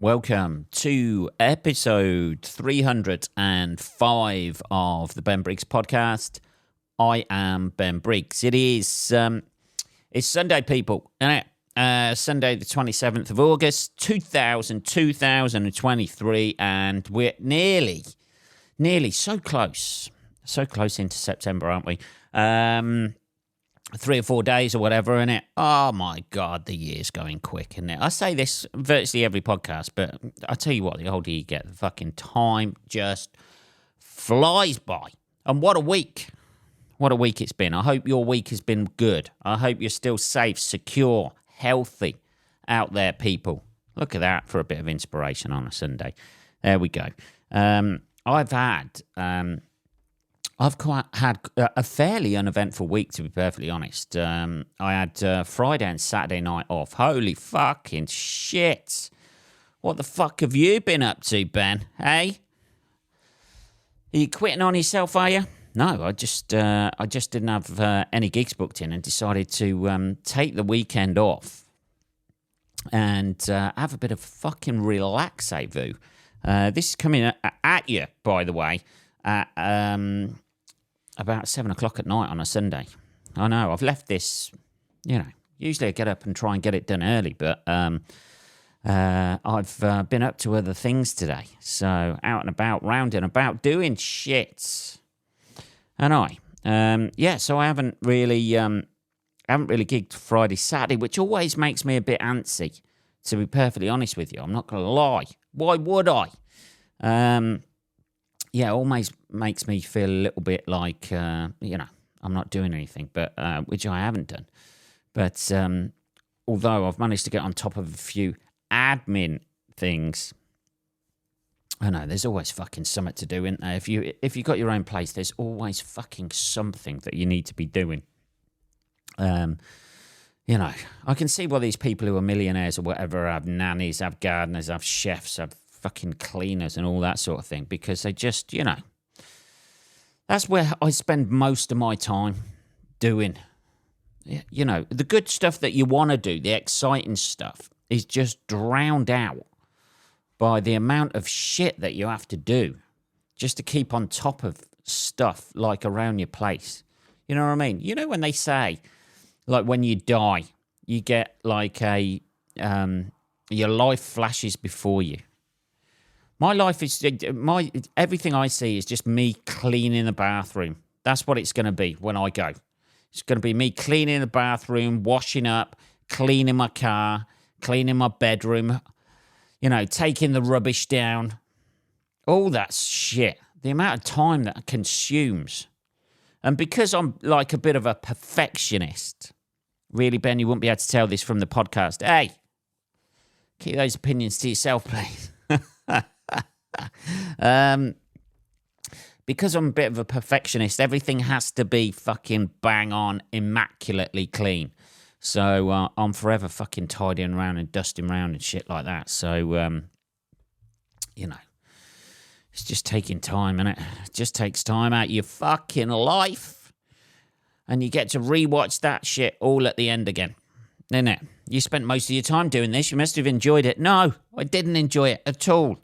Welcome to episode 305 of the Ben Briggs podcast. I am Ben Briggs. It's Sunday, people, isn't it? Sunday, the 27th of August, 2023, and we're nearly so close into September, aren't we? 3 or 4 days or whatever, innit? Oh my God, the year's going quick, isn't it? I say this virtually every podcast, but I tell you what, the older you get, the fucking time just flies by. And what a week. What a week it's been. I hope your week has been good. I hope you're still safe, secure, healthy out there, people. Look at that for a bit of inspiration on a Sunday. There we go. I've had a fairly uneventful week, to be perfectly honest. I had Friday and Saturday night off. Holy fucking shit. What the fuck have you been up to, Ben? Hey? Are you quitting on yourself, are you? No, I just didn't have any gigs booked in and decided to take the weekend off and have a bit of fucking relax-a-vu. This is coming at you, by the way, at about 7 o'clock at night on a Sunday. I know, I've left this, usually I get up and try and get it done early, but I've been up to other things today. So out and about, round and about, doing shit. And so I haven't really gigged Friday, Saturday, which always makes me a bit antsy, to be perfectly honest with you. I'm not going to lie. Why would I? It always makes me feel a little bit like, I'm not doing anything, but which I haven't done. But although I've managed to get on top of a few admin things, I know there's always fucking something to do, isn't there? If you got your own place, there's always fucking something that you need to be doing. I can see why these people who are millionaires or whatever have nannies, have gardeners, have chefs, have fucking cleaners and all that sort of thing, because they just, that's where I spend most of my time doing. The good stuff that you want to do, the exciting stuff, is just drowned out by the amount of shit that you have to do just to keep on top of stuff like around your place. You know what I mean? You know when they say, like, when you die, you get like your life flashes before you. My life is, everything I see is just me cleaning the bathroom. That's what it's going to be when I go. It's going to be me cleaning the bathroom, washing up, cleaning my car, cleaning my bedroom, taking the rubbish down. All that shit. The amount of time that it consumes. And because I'm like a bit of a perfectionist, really, Ben, you wouldn't be able to tell this from the podcast. Hey, keep those opinions to yourself, please. Because I'm a bit of a perfectionist, everything has to be fucking bang on, immaculately clean. So I'm forever fucking tidying around and dusting around and shit like that. So, it's just taking time, innit? It just takes time out of your fucking life. And you get to rewatch that shit all at the end again, innit? You spent most of your time doing this. You must have enjoyed it. No, I didn't enjoy it at all.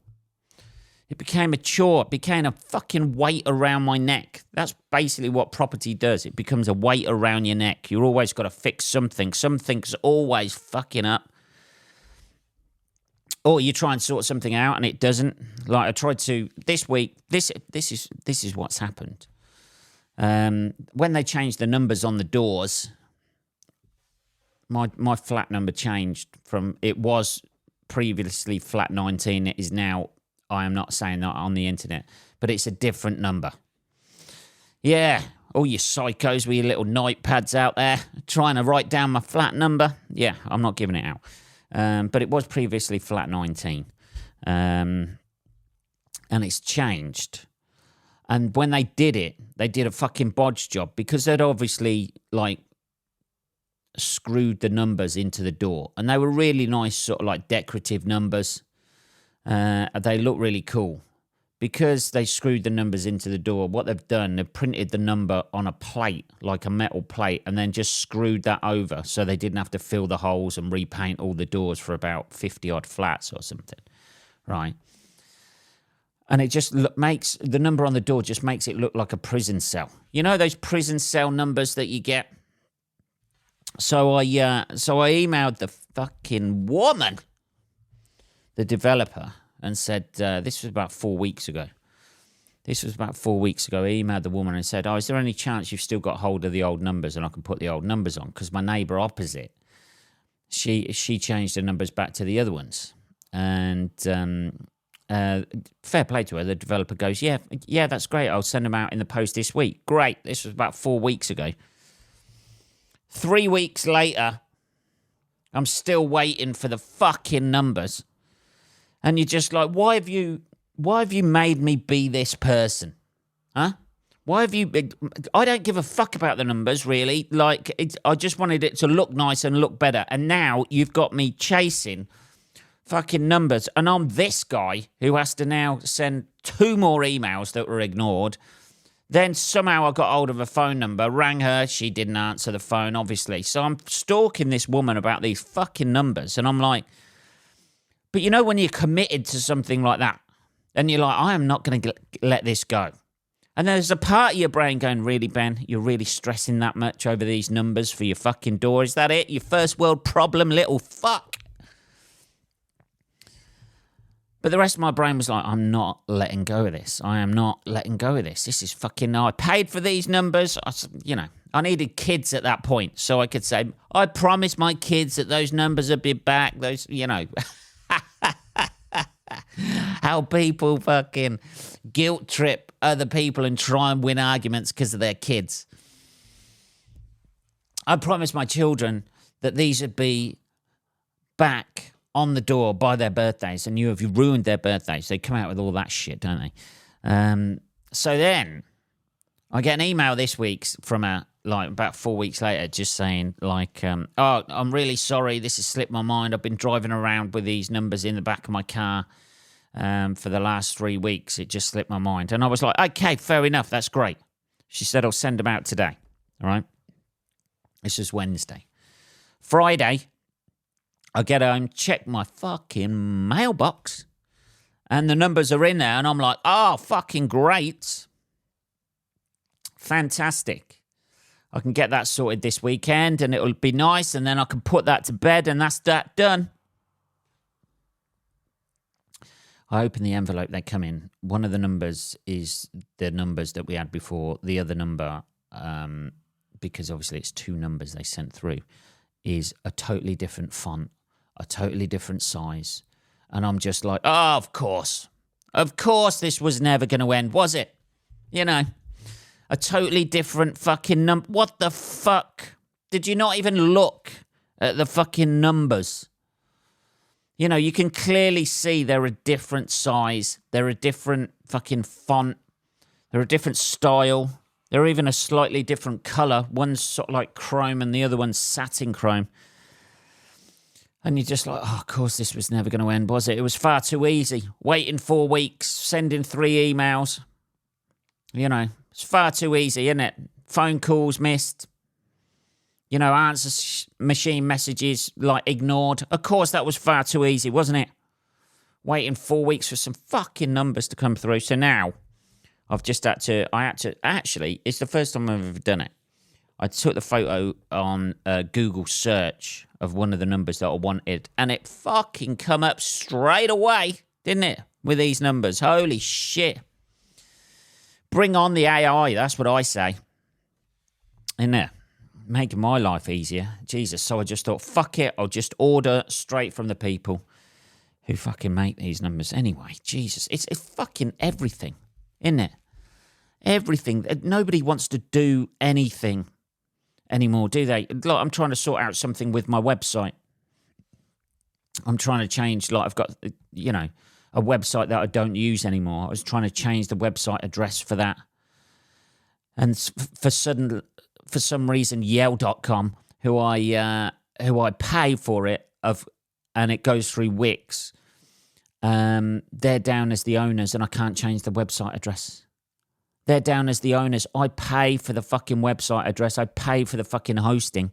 It became a chore. It became a fucking weight around my neck. That's basically what property does. It becomes a weight around your neck. You're always got to fix something. Something's always fucking up. Or you try and sort something out and it doesn't. Like I tried to this week. This is what's happened. When they changed the numbers on the doors, my flat number changed from, it was previously flat 19. It is now, I am not saying that on the internet, but it's a different number. Yeah, all you psychos with your little notepads out there trying to write down my flat number. Yeah, I'm not giving it out. But it was previously flat 19. And it's changed. And when they did it, they did a fucking bodge job because they'd obviously, like, screwed the numbers into the door. And they were really nice, sort of like decorative numbers. They look really cool. Because they screwed the numbers into the door, what they've done, they've printed the number on a plate, like a metal plate, and then just screwed that over so they didn't have to fill the holes and repaint all the doors for about 50-odd flats or something. right? And it just makes the number on the door just makes it look like a prison cell. You know those prison cell numbers that you get? So I emailed the fucking woman, the developer, and said, this was about 4 weeks ago. I emailed the woman and said, is there any chance you've still got hold of the old numbers and I can put the old numbers on? Because my neighbour opposite, she changed the numbers back to the other ones. And fair play to her. The developer goes, yeah, that's great. I'll send them out in the post this week. Great. This was about 4 weeks ago. 3 weeks later, I'm still waiting for the fucking numbers. And you're just like, why have you made me be this person? Huh? Why have you... I don't give a fuck about the numbers, really. Like, I just wanted it to look nice and look better. And now you've got me chasing fucking numbers. And I'm this guy who has to now send 2 more emails that were ignored. Then somehow I got hold of a phone number, rang her. She didn't answer the phone, obviously. So I'm stalking this woman about these fucking numbers. And I'm like... But you know when you're committed to something like that, and you're like, I am not going to let this go. And there's a part of your brain going, really, Ben, you're really stressing that much over these numbers for your fucking door? Is that it? Your first world problem, little fuck? But the rest of my brain was like, I'm not letting go of this. I am not letting go of this. This is fucking... I paid for these numbers. I needed kids at that point. So I could say, I promised my kids that those numbers would be back. How people fucking guilt trip other people and try and win arguments because of their kids. I promised my children that these would be back on the door by their birthdays, and you have ruined their birthdays. They come out with all that shit, don't they? So then I get an email this week from her, like about 4 weeks later, just saying like, I'm really sorry. This has slipped my mind. I've been driving around with these numbers in the back of my car for the last 3 weeks. It just slipped my mind. And I was like, okay, fair enough. That's great. She said, I'll send them out today. All right. This is Wednesday. Friday, I get home, check my fucking mailbox, and the numbers are in there. And I'm like, oh, fucking great. Fantastic. I can get that sorted this weekend and it'll be nice, and then I can put that to bed, and that's that done. I open the envelope, they come in. One of the numbers is the numbers that we had before. The other number, because obviously it's 2 numbers they sent through, is a totally different font, a totally different size. And I'm just like, oh, of course. Of course this was never going to end, was it? You know, a totally different fucking number. What the fuck? Did you not even look at the fucking numbers? You know, you can clearly see they're a different size. They're a different fucking font. They're a different style. They're even a slightly different colour. One's sort of like chrome and the other one's satin chrome. And you're just like, oh, of course this was never going to end, was it? It was far too easy. Waiting 4 weeks, sending 3 emails. You know, it's far too easy, isn't it? Phone calls missed. You know, answer machine messages, like, ignored. Of course, that was far too easy, wasn't it? Waiting 4 weeks for some fucking numbers to come through. So now, I had to, actually, it's the first time I've ever done it. I took the photo on Google search of one of the numbers that I wanted, and it fucking come up straight away, didn't it? With these numbers. Holy shit. Bring on the AI, that's what I say. Isn't it? Making my life easier. Jesus. So I just thought, fuck it. I'll just order straight from the people who fucking make these numbers. Anyway, Jesus. It's fucking everything, isn't it? Everything. Nobody wants to do anything anymore, do they? Like, I'm trying to sort out something with my website. I'm trying to change, like, I've got, you know, a website that I don't use anymore. I was trying to change the website address for that. And for some reason, Yale.com, who I pay for it, and it goes through Wix, they're down as the owners, and I can't change the website address. They're down as the owners. I pay for the fucking website address. I pay for the fucking hosting,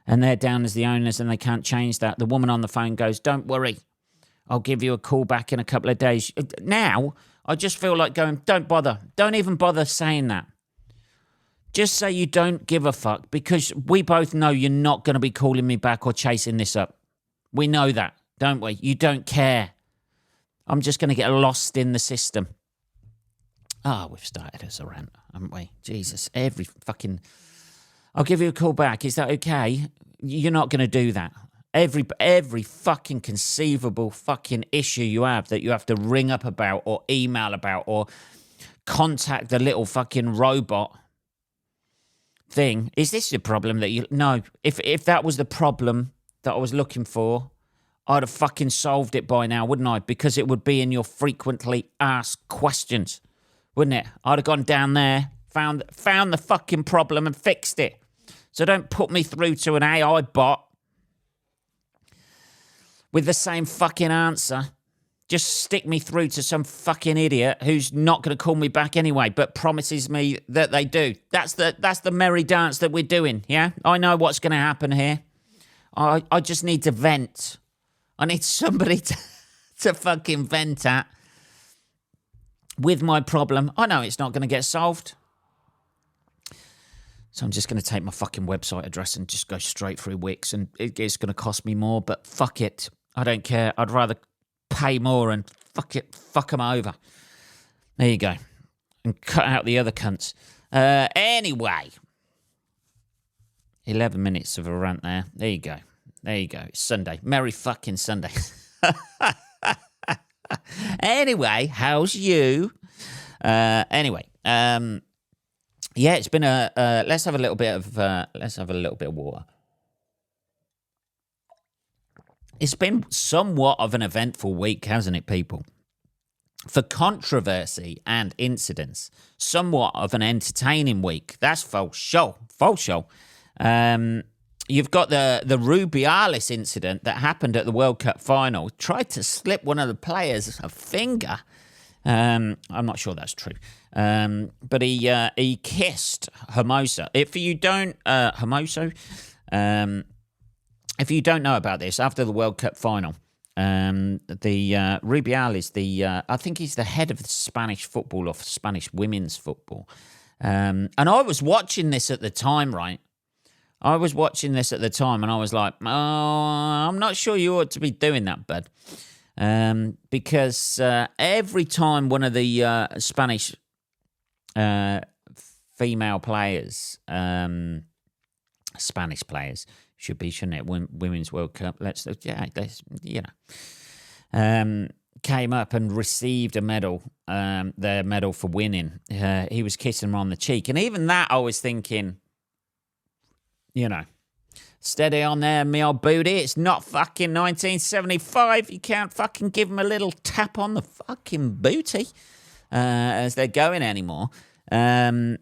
and they're down as the owners, and they can't change that. The woman on the phone goes, "Don't worry, I'll give you a call back in a couple of days. Now, I just feel like going, don't bother. Don't even bother saying that. Just say you don't give a fuck, because we both know you're not going to be calling me back or chasing this up. We know that, don't we? You don't care. I'm just going to get lost in the system. We've started as a rant, haven't we? Jesus, every fucking... I'll give you a call back. Is that okay? You're not going to do that. Every fucking conceivable fucking issue you have that you have to ring up about or email about or contact the little fucking robot thing. Is this the problem that you... No. If that was the problem that I was looking for, I'd have fucking solved it by now, wouldn't I? Because it would be in your frequently asked questions, wouldn't it? I'd have gone down there, found the fucking problem and fixed it. So don't put me through to an AI bot with the same fucking answer. Just stick me through to some fucking idiot who's not going to call me back anyway, but promises me that they do. That's the merry dance that we're doing, yeah? I know what's going to happen here. I just need to vent. I need somebody to fucking vent at with my problem. I know it's not going to get solved. So I'm just going to take my fucking website address and just go straight through Wix, and it's going to cost me more, but fuck it. I don't care. I'd rather pay more and fuck them over. There you go. And cut out the other cunts. Anyway. 11 minutes of a rant there. There you go. It's Sunday. Merry fucking Sunday. Anyway, how's you? Yeah, it's been let's have a little bit of water. It's been somewhat of an eventful week, hasn't it, people? For controversy and incidents, somewhat of an entertaining week. That's false show. You've got the Rubiales incident that happened at the World Cup final. Tried to slip one of the players a finger. I'm not sure that's true. But he kissed Hermoso. If you don't know about this, after the World Cup final, the Rubiales, I think he's the head of the Spanish football or Spanish women's football. And I was watching this at the time, right? I was watching this at the time, and I was like, I'm not sure you ought to be doing that, bud. Because every time one of the Spanish female players, Spanish players, should be, shouldn't it? Women's World Cup. Came up and received a medal, their medal for winning. He was kissing her on the cheek, and even that, I was thinking, steady on there, me old booty. It's not fucking 1975. You can't fucking give them a little tap on the fucking booty as they're going anymore. It's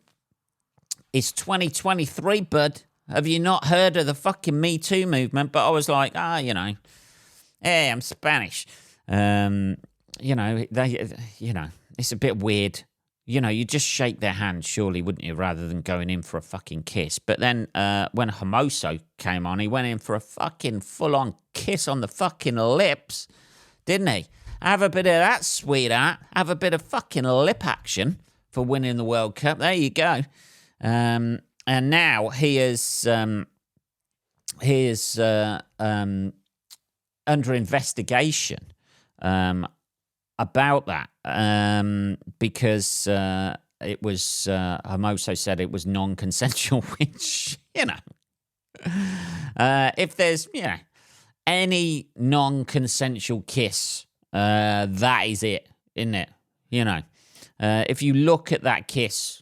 2023, bud. Have you not heard of the fucking Me Too movement? But I was like, hey, I'm Spanish. It's a bit weird. You just shake their hand, surely, wouldn't you, rather than going in for a fucking kiss. But then when Hermoso came on, he went in for a fucking full-on kiss on the fucking lips, didn't he? Have a bit of that, sweetheart. Have a bit of fucking lip action for winning the World Cup. There you go. And now he is under investigation about that because it was Hermoso said it was non-consensual, which if there's any non-consensual kiss, that is it, isn't it? If you look at that kiss,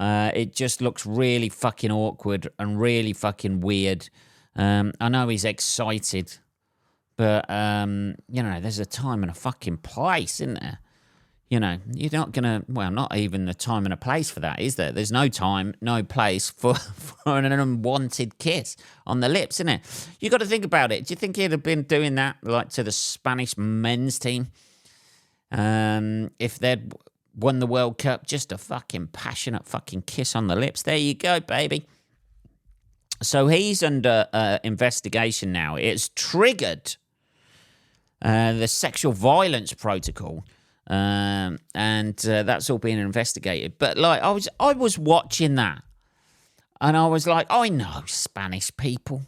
it just looks really fucking awkward and really fucking weird. I know he's excited, but, there's a time and a fucking place, isn't there? You're not going to, not even a time and a place for that, is there? There's no time, no place for an unwanted kiss on the lips, isn't it? You got to think about it. Do you think he'd have been doing that, like, to the Spanish men's team? If they'd won the World Cup, just a fucking passionate fucking kiss on the lips. There you go, baby. So he's under investigation now. It's triggered the sexual violence protocol, and that's all being investigated. But like, I was watching that, and I was like, I know Spanish people.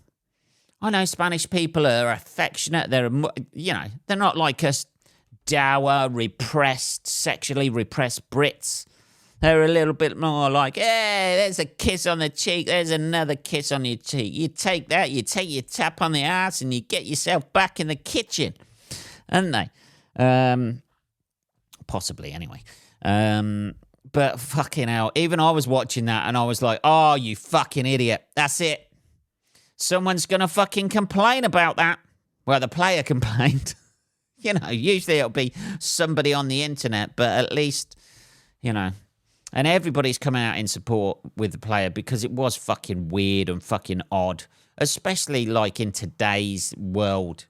I know Spanish people are affectionate. They're not like us dour, repressed, sexually repressed Brits. They're a little bit more like, hey, there's a kiss on the cheek, there's another kiss on your cheek. You take that, you take your tap on the ass, and you get yourself back in the kitchen. Aren't they? Possibly, anyway. But fucking hell, even I was watching that, and I was like, oh, you fucking idiot. That's it. Someone's going to fucking complain about that. Well, the player complained. Usually it'll be somebody on the internet, but at least, and everybody's come out in support with the player because it was fucking weird and fucking odd, especially like in today's world.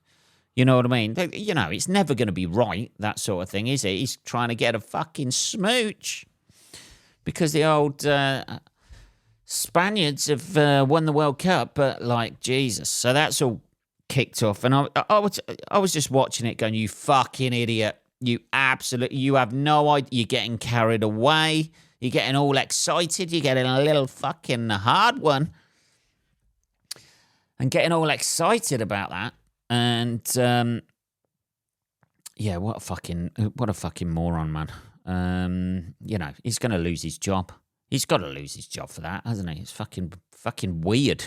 You know what I mean? It's never going to be right, that sort of thing, is it? He's trying to get a fucking smooch because the old Spaniards have won the World Cup, but like, Jesus. So that's all kicked off, and I was just watching it going, you fucking idiot. You have no idea. You're getting carried away. You're getting all excited. You're getting a little fucking hard one. And getting all excited about that. And, yeah, what a fucking moron, man. He's going to lose his job. He's got to lose his job for that, hasn't he? It's fucking weird.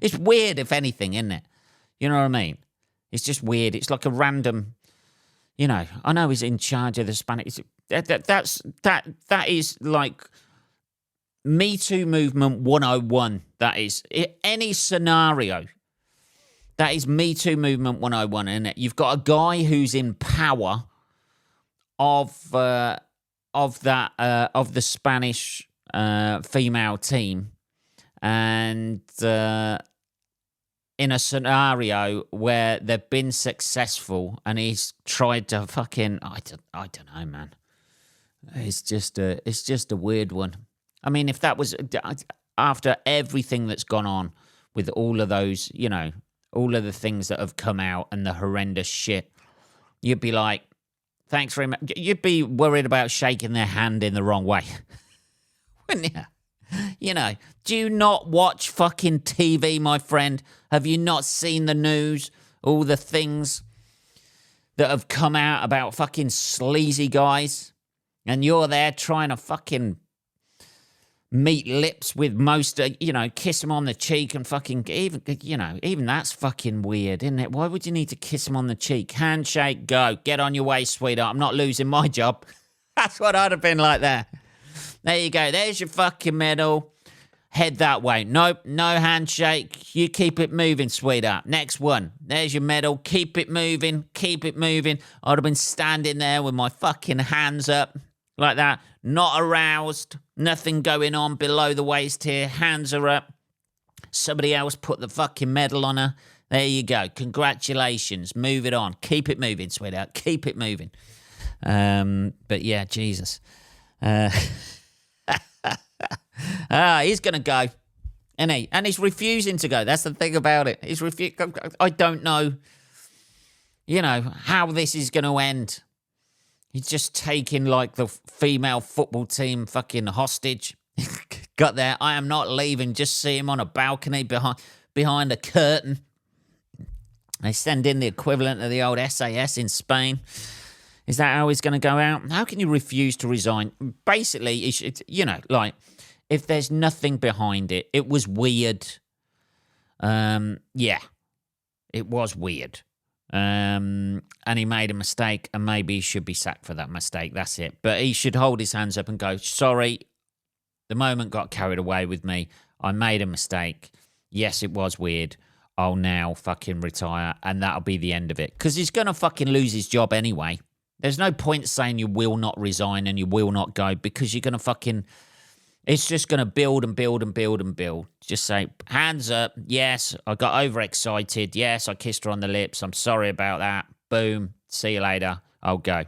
It's weird, if anything, isn't it? You know what I mean? It's just weird. It's like a random, I know he's in charge of the Spanish. That is like Me Too movement 101. That is any scenario. That is Me Too movement 101, isn't it? You've got a guy who's in power of the Spanish female team, and in a scenario where they've been successful, and he's tried to fucking I don't know, man. It's just a weird one. I mean, if that was after everything that's gone on with all of those, all of the things that have come out and the horrendous shit, you'd be like, thanks very much. You'd be worried about shaking their hand in the wrong way, wouldn't you? Do you not watch fucking TV, my friend? Have you not seen the news? All the things that have come out about fucking sleazy guys, and you're there trying to fucking meet lips with most, kiss them on the cheek and fucking, even that's fucking weird, isn't it? Why would you need to kiss them on the cheek? Handshake, go. Get on your way, sweetheart. I'm not losing my job. That's what I'd have been like there. There you go. There's your fucking medal. Head that way. Nope, no handshake. You keep it moving, sweetheart. Next one. There's your medal. Keep it moving. Keep it moving. I'd have been standing there with my fucking hands up like that. Not aroused. Nothing going on below the waist here. Hands are up. Somebody else put the fucking medal on her. There you go. Congratulations. Move it on. Keep it moving, sweetheart. Keep it moving. But yeah, Jesus. He's going to go, isn't he? And he's refusing to go. That's the thing about it. I don't know, how this is going to end. He's just taking, like, the female football team fucking hostage. Got there. I am not leaving. Just see him on a balcony behind a curtain. They send in the equivalent of the old SAS in Spain. Is that how he's going to go out? How can you refuse to resign? Basically, if there's nothing behind it, it was weird. Yeah, it was weird. And he made a mistake, and maybe he should be sacked for that mistake. That's it. But he should hold his hands up and go, sorry, the moment got carried away with me. I made a mistake. Yes, it was weird. I'll now fucking retire, and that'll be the end of it. Because he's going to fucking lose his job anyway. There's no point saying you will not resign and you will not go, because you're going to fucking... It's just going to build and build and build and build. Just say, hands up. Yes, I got overexcited. Yes, I kissed her on the lips. I'm sorry about that. Boom. See you later. I'll go.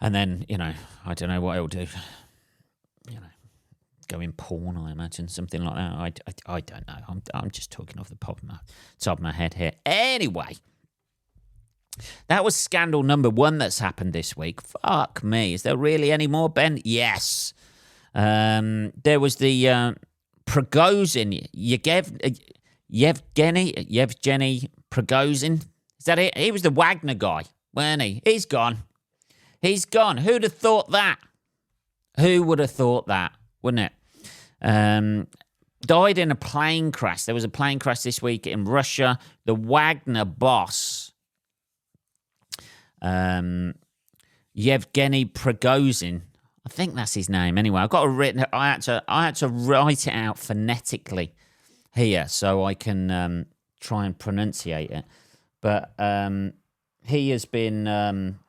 And then, I don't know what he'll do. Go in porn, I imagine. Something like that. I don't know. I'm just talking off the top of my head here. Anyway... That was scandal number one that's happened this week. Fuck me. Is there really any more, Ben? Yes. There was the Prigozhin, Yevgeny Prigozhin. Is that it? He was the Wagner guy, weren't he? He's gone. He's gone. Who'd have thought that? Who would have thought that, wouldn't it? Died in a plane crash. There was a plane crash this week in Russia. The Wagner boss, Yevgeny Prigozhin, I think that's his name. Anyway, I've got it written. I had to write it out phonetically here so I can try and pronunciate it. But he has been.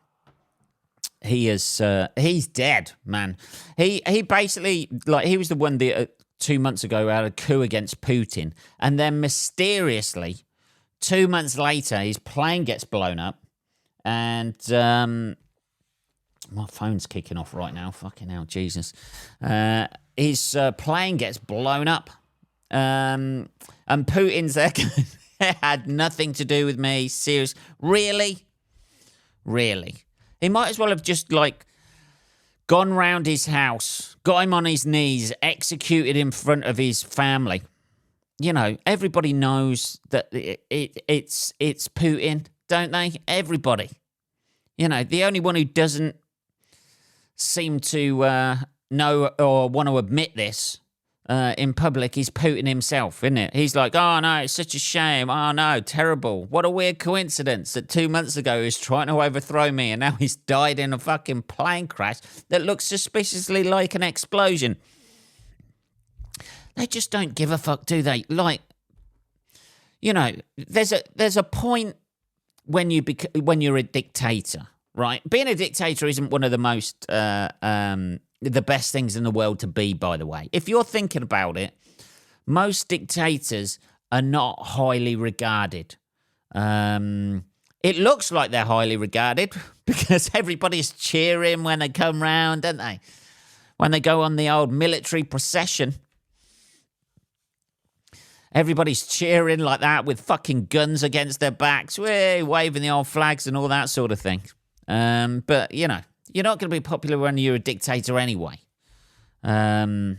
He's dead, man. He basically, like, he was the one that 2 months ago had a coup against Putin, and then mysteriously 2 months later his plane gets blown up, and my phone's kicking off right now. Fucking hell, Jesus. His plane gets blown up, and Putin's there. It had nothing to do with me. Serious, really. He might as well have just, like, gone round his house, got him on his knees, executed in front of his family. You know, everybody knows that it's Putin, don't they? Everybody. You know, the only one who doesn't seem to know or want to admit this in public is Putin himself, isn't it? He's like, oh no, it's such a shame. Oh no, terrible. What a weird coincidence that 2 months ago he was trying to overthrow me and now he's died in a fucking plane crash that looks suspiciously like an explosion. They just don't give a fuck, do they? Like, you know, there's a point when you're a dictator, right? Being a dictator isn't one of the most the best things in the world to be, by the way. If you're thinking about it, most dictators are not highly regarded. It looks like they're highly regarded because everybody's cheering when they come round, don't they? When they go on the old military procession, everybody's cheering like that with fucking guns against their backs, waving the old flags and all that sort of thing. But, you know, you're not going to be popular when you're a dictator anyway. Not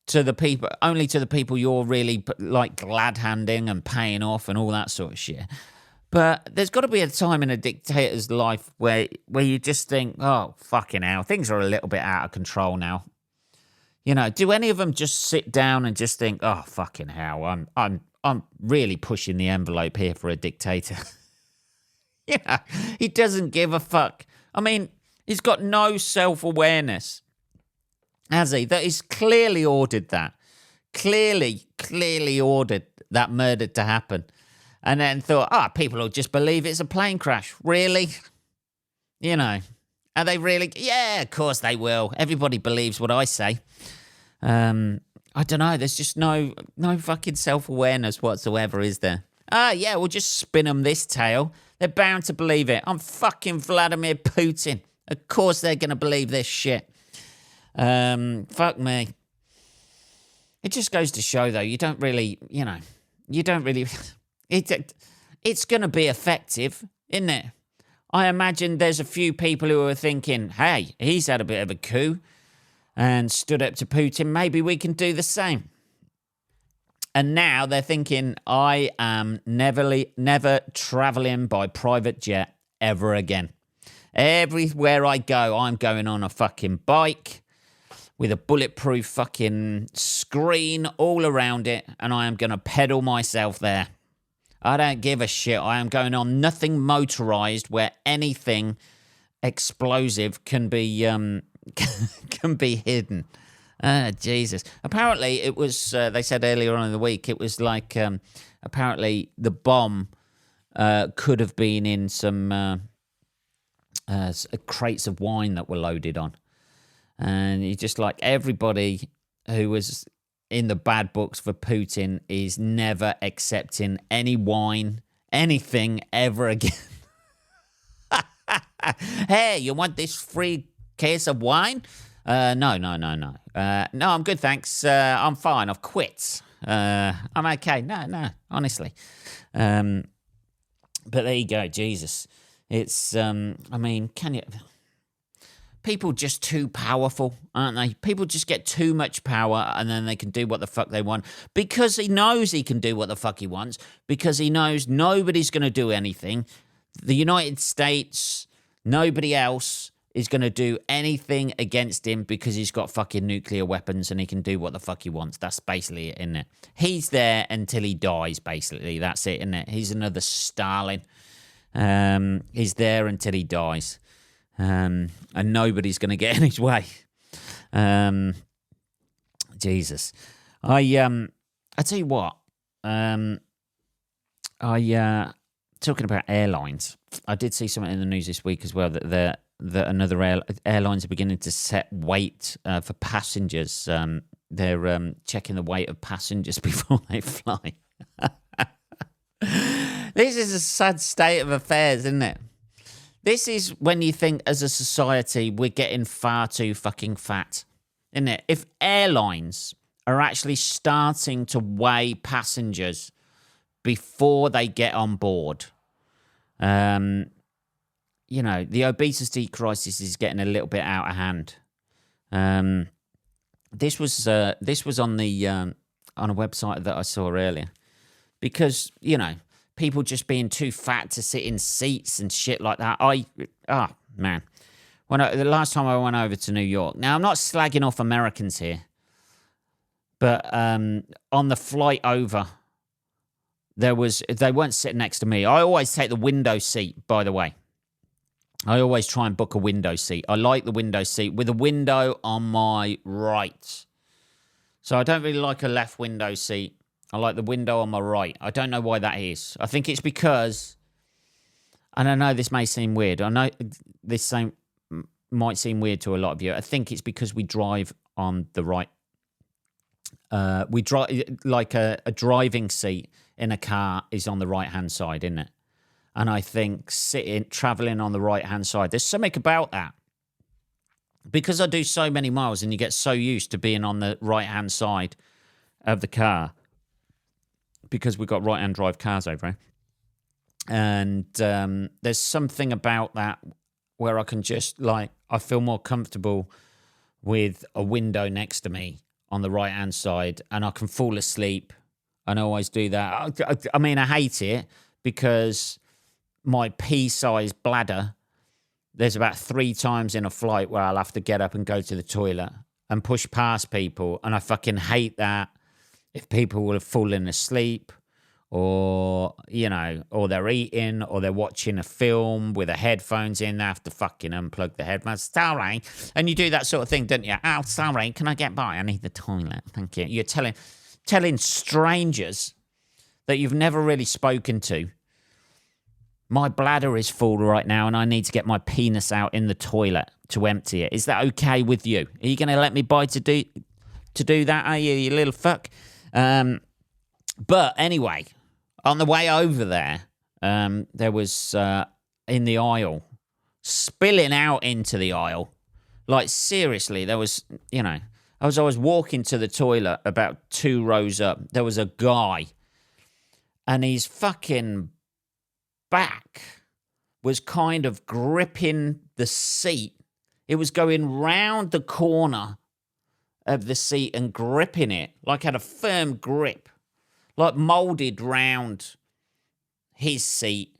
to the people, only to the people you're really, like, glad-handing and paying off and all that sort of shit. But there's got to be a time in a dictator's life where you just think, oh, fucking hell, things are a little bit out of control now. You know, do any of them just sit down and just think, oh, fucking hell, I'm really pushing the envelope here for a dictator? Yeah, he doesn't give a fuck. I mean, he's got no self-awareness, has he? That he's clearly ordered that. Clearly ordered that murder to happen. And then thought, people will just believe it's a plane crash. Really? You know, are they really? Yeah, of course they will. Everybody believes what I say. I don't know. There's just no fucking self-awareness whatsoever, is there? Yeah, we'll just spin them this tale. They're bound to believe it. I'm fucking Vladimir Putin. Of course they're going to believe this shit. Fuck me. It just goes to show, though, you don't really... It's going to be effective, isn't it? I imagine there's a few people who are thinking, hey, he's had a bit of a coup and stood up to Putin. Maybe we can do the same. And now they're thinking, I am never traveling by private jet ever again. Everywhere I go, I'm going on a fucking bike with a bulletproof fucking screen all around it, and I am going to pedal myself there. I don't give a shit. I am going on nothing motorized where anything explosive can be hidden. Jesus. Apparently, it was, they said earlier on in the week, it was like, apparently the bomb could have been in some crates of wine that were loaded on. And you just like, everybody who was in the bad books for Putin is never accepting any wine, anything ever again. Hey, you want this free case of wine? No. No, I'm good, thanks. I'm fine. I've quit. I'm okay. No, honestly. But there you go, Jesus. It's, I mean, can you... People just too powerful, aren't they? People just get too much power and then they can do what the fuck they want. Because he knows he can do what the fuck he wants. Because he knows nobody's going to do anything. The United States, nobody else is going to do anything against him because he's got fucking nuclear weapons and he can do what the fuck he wants. That's basically it, isn't it? He's there until he dies, basically. That's it, isn't it? He's another Stalin. He's there until he dies. And nobody's going to get in his way. Jesus. I tell you what. Talking about airlines, I did see something in the news this week as well that another airlines are beginning to set weight for passengers. They're checking the weight of passengers before they fly. This is a sad state of affairs, isn't it? This is when you think, as a society, we're getting far too fucking fat, isn't it? If airlines are actually starting to weigh passengers before they get on board, the obesity crisis is getting a little bit out of hand. This was on the on a website that I saw earlier, because people just being too fat to sit in seats and shit like that. Man. The last time I went over to New York. Now, I'm not slagging off Americans here, but on the flight over, they weren't sitting next to me. I always take the window seat, by the way. I always try and book a window seat. I like the window seat with a window on my right. So I don't really like a left window seat. I like the window on my right. I don't know why that is. I think it's because, and I know this may seem weird. I know this might seem weird to a lot of you. I think it's because we drive on the right. We drive like a driving seat in a car is on the right-hand side, isn't it? And I think traveling on the right-hand side, there's something about that. Because I do so many miles and you get so used to being on the right-hand side of the car, because we've got right-hand drive cars over here. And there's something about that where I can just, I feel more comfortable with a window next to me on the right-hand side, and I can fall asleep, and I always do that. I mean, I hate it because my pea-sized bladder, there's about 3 times in a flight where I'll have to get up and go to the toilet and push past people, and I fucking hate that. If people will have fallen asleep, or they're eating, or they're watching a film with the headphones in, they have to fucking unplug the headphones. Sorry. And you do that sort of thing, don't you? Oh, sorry, can I get by? I need the toilet. Thank you. You're telling strangers that you've never really spoken to, my bladder is full right now and I need to get my penis out in the toilet to empty it. Is that okay with you? Are you going to let me by to do that, are you little fuck? But anyway, on the way over there, there was in the aisle, spilling out into the aisle. Like, seriously, there was, as I was walking to the toilet about 2 rows up, there was a guy, and his fucking back was kind of gripping the seat. It was going round the corner of the seat and gripping it, like had a firm grip, like moulded round his seat,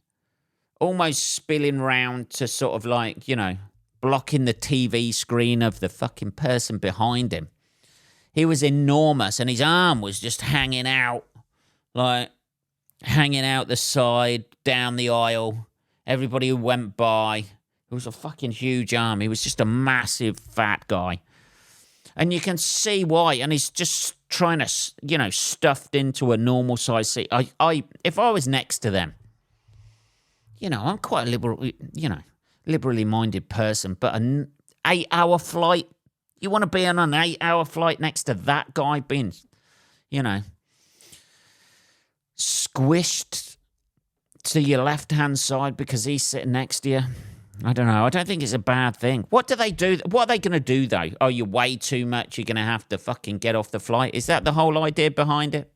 almost spilling round to sort of blocking the TV screen of the fucking person behind him. He was enormous, and his arm was just hanging out the side, down the aisle. Everybody who went by, it was a fucking huge arm. He was just a massive fat guy. And you can see why. And he's just trying to, stuffed into a normal size seat. If I was next to them, I'm quite a liberally minded person, but an 8-hour flight, you want to be on an 8-hour flight next to that guy being, squished to your left-hand side because he's sitting next to you. I don't know. I don't think it's a bad thing. What do they do? What are they going to do, though? Oh, you weigh too much, you're going to have to fucking get off the flight? Is that the whole idea behind it?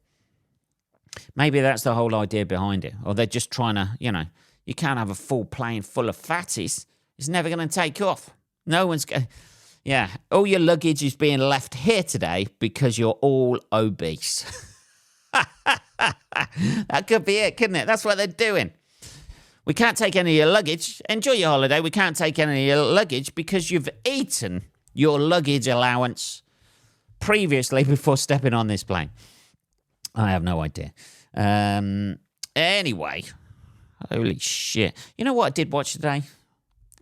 Maybe that's the whole idea behind it. Or they're just trying to, you can't have a full plane full of fatties. It's never going to take off. No one's going. Yeah, all your luggage is being left here today because you're all obese. That could be it, couldn't it? That's what they're doing. We can't take any of your luggage. Enjoy your holiday. We can't take any of your luggage because you've eaten your luggage allowance previously before stepping on this plane. I have no idea. Anyway, holy shit. You know what I did watch today?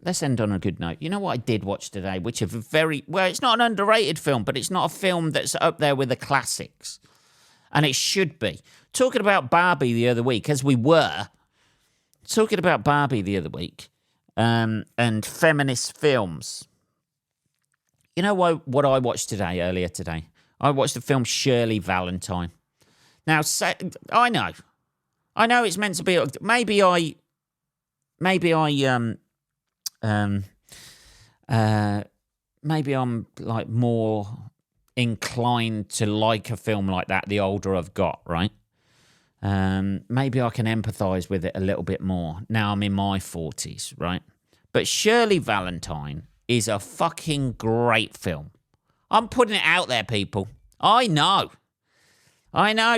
Let's end on a good note. You know what I did watch today, which is it's not an underrated film, but it's not a film that's up there with the classics. And it should be. Talking about Barbie the other week, as we were, and feminist films. You know what I watched earlier today? I watched the film Shirley Valentine. Now, I know it's meant to be. Maybe I'm like more inclined to like a film like that the older I've got, right? Maybe I can empathise with it a little bit more. Now I'm in my 40s, right? But Shirley Valentine is a fucking great film. I'm putting it out there, people. I know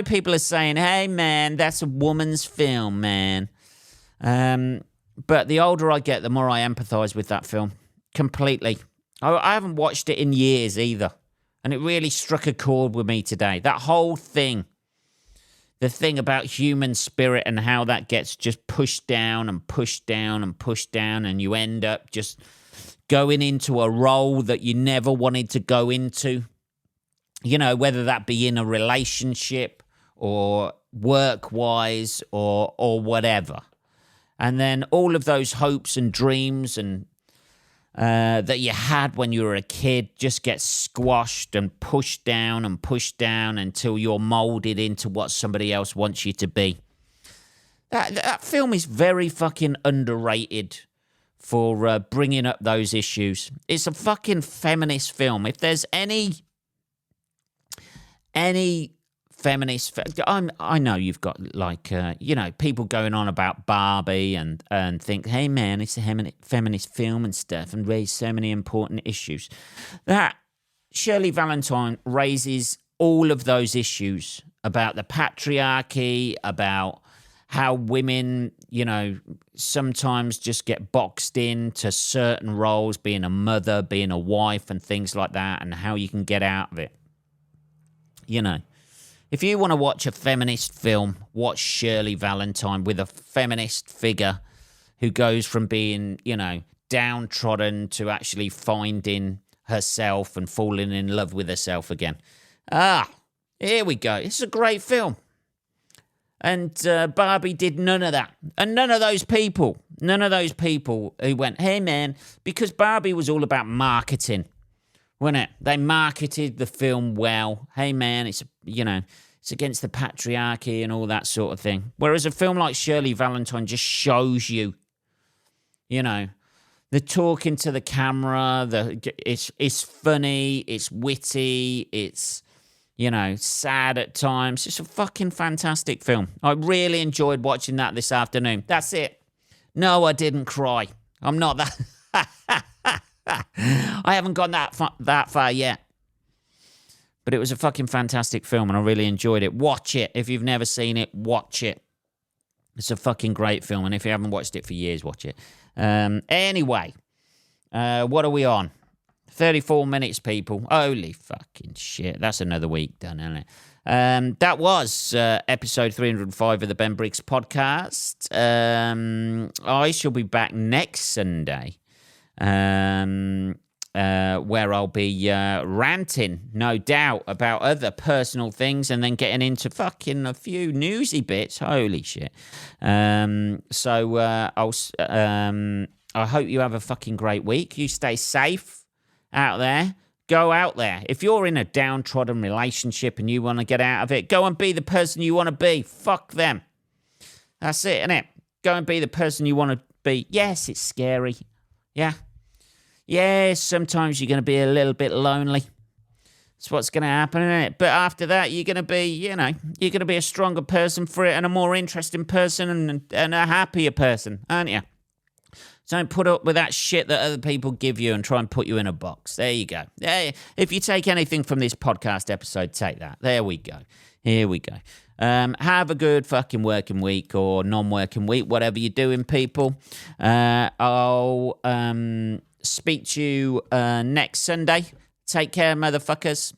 people are saying, hey, man, that's a woman's film, man. But the older I get, the more I empathise with that film. Completely. I haven't watched it in years either. And it really struck a chord with me today. That whole thing. The thing about human spirit and how that gets just pushed down and pushed down and pushed down. And you end up just going into a role that you never wanted to go into. You know, whether that be in a relationship or work-wise or whatever. And then all of those hopes and dreams and that you had when you were a kid just get squashed and pushed down until you're molded into what somebody else wants you to be. That film is very fucking underrated for bringing up those issues. It's a fucking feminist film. If there's any feminist... I know you've got, like, people going on about Barbie and think, hey, man, it's a feminist film and stuff and raise so many important issues. That Shirley Valentine raises all of those issues about the patriarchy, about how women, sometimes just get boxed into certain roles, being a mother, being a wife and things like that, and how you can get out of it. If you want to watch a feminist film, watch Shirley Valentine with a feminist figure who goes from being, downtrodden to actually finding herself and falling in love with herself again. Here we go. It's a great film. And Barbie did none of that. And none of those people who went, hey, man, because Barbie was all about marketing. Wasn't it? They marketed the film well. Hey, man, it's against the patriarchy and all that sort of thing. Whereas a film like Shirley Valentine just shows you, the talking to the camera, it's funny, it's witty, it's, sad at times. It's a fucking fantastic film. I really enjoyed watching that this afternoon. That's it. No, I didn't cry. I'm not that... I haven't gone that far yet. But it was a fucking fantastic film and I really enjoyed it. Watch it. If you've never seen it, watch it. It's a fucking great film. And if you haven't watched it for years, watch it. Anyway, what are we on? 34 minutes, people. Holy fucking shit. That's another week done, isn't it? That was episode 305 of the Ben Briggs podcast. I shall be back next Sunday. Where I'll be ranting, no doubt, about other personal things and then getting into fucking a few newsy bits. Holy shit. So I hope you have a fucking great week. You stay safe out there. Go out there. If you're in a downtrodden relationship and you want to get out of it, go and be the person you want to be. Fuck them. That's it, innit? Go and be the person you want to be. Yes, it's scary. Yeah. Yes, sometimes you're going to be a little bit lonely. It's what's going to happen, isn't it? But after that, you're going to be, you're going to be a stronger person for it and a more interesting person and a happier person, aren't you? Don't put up with that shit that other people give you and try and put you in a box. There you go. If you take anything from this podcast episode, take that. There we go. Here we go. Have a good fucking working week or non-working week, whatever you're doing, people. I'll speak to you next Sunday. Take care, motherfuckers.